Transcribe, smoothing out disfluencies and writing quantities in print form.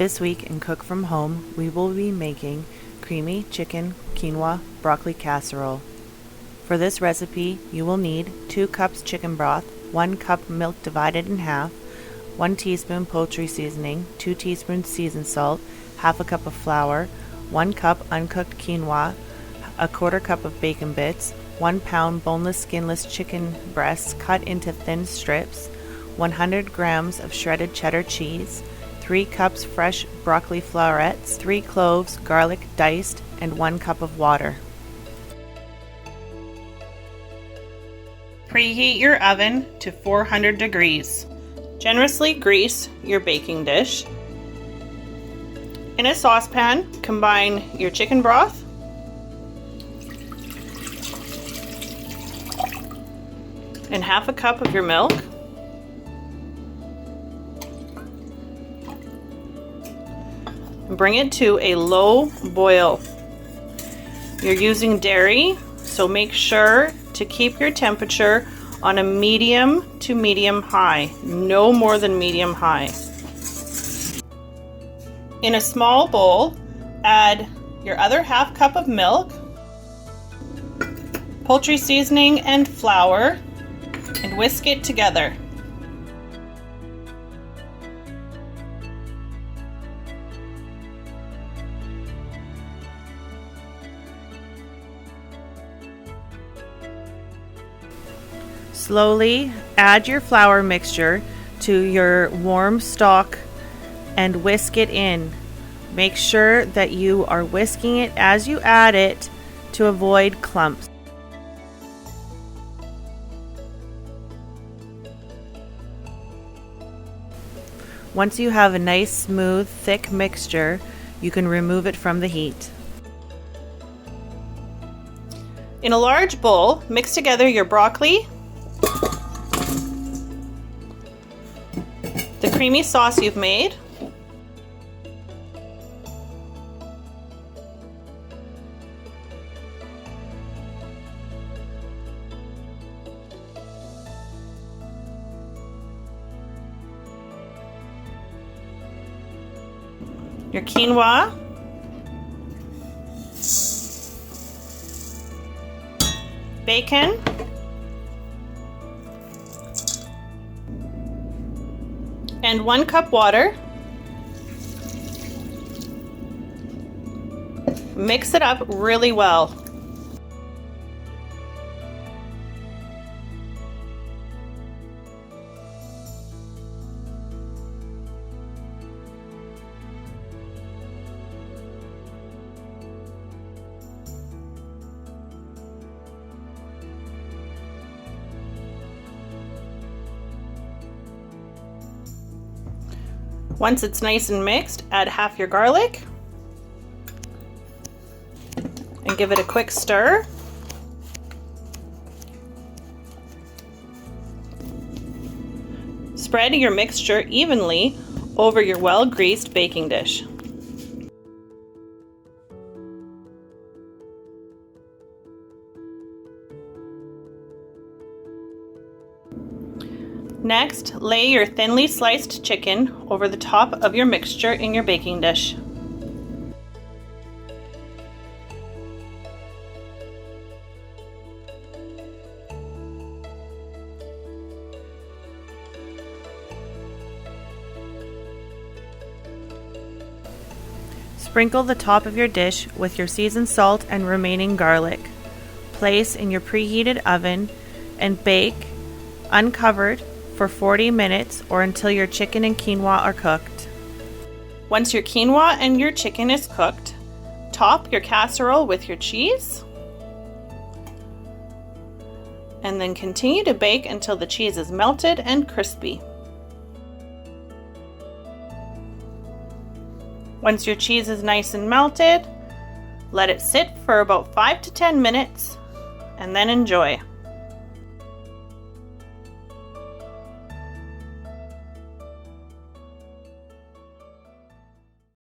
This week in Cook From Home, we will be making creamy chicken quinoa broccoli casserole. For this recipe, you will need 2 cups chicken broth, 1 cup milk divided in half, 1 teaspoon poultry seasoning, 2 teaspoons seasoned salt, half a cup of flour, 1 cup uncooked quinoa, a quarter cup of bacon bits, 1 pound boneless skinless chicken breasts cut into thin strips, 100 grams of shredded cheddar cheese, 3 cups fresh broccoli florets, 3 cloves, garlic diced, and 1 cup of water. Preheat your oven to 400 degrees. Generously grease your baking dish. In a saucepan, combine your chicken broth, and half a cup of your milk. Bring it to a low boil. You're using dairy, so make sure to keep your temperature on a medium to medium high, no more than medium high. In a small bowl, add your other half cup of milk, poultry seasoning and flour, and whisk it together. Slowly add your flour mixture to your warm stock and whisk it in. Make sure that you are whisking it as you add it to avoid clumps. Once you have a nice, smooth, thick mixture, you can remove it from the heat. In a large bowl, mix together your broccoli, the creamy sauce you've made, your quinoa, bacon, and 1 cup water. Mix it up really well. Once it's nice and mixed, add half your garlic and give it a quick stir. Spread your mixture evenly over your well-greased baking dish. Next, lay your thinly sliced chicken over the top of your mixture in your baking dish. Sprinkle the top of your dish with your seasoned salt and remaining garlic. Place in your preheated oven and bake uncovered for 40 minutes or until your chicken and quinoa are cooked. Once your quinoa and your chicken is cooked, top your casserole with your cheese and then continue to bake until the cheese is melted and crispy. Once your cheese is nice and melted, let it sit for about 5 to 10 minutes and then enjoy.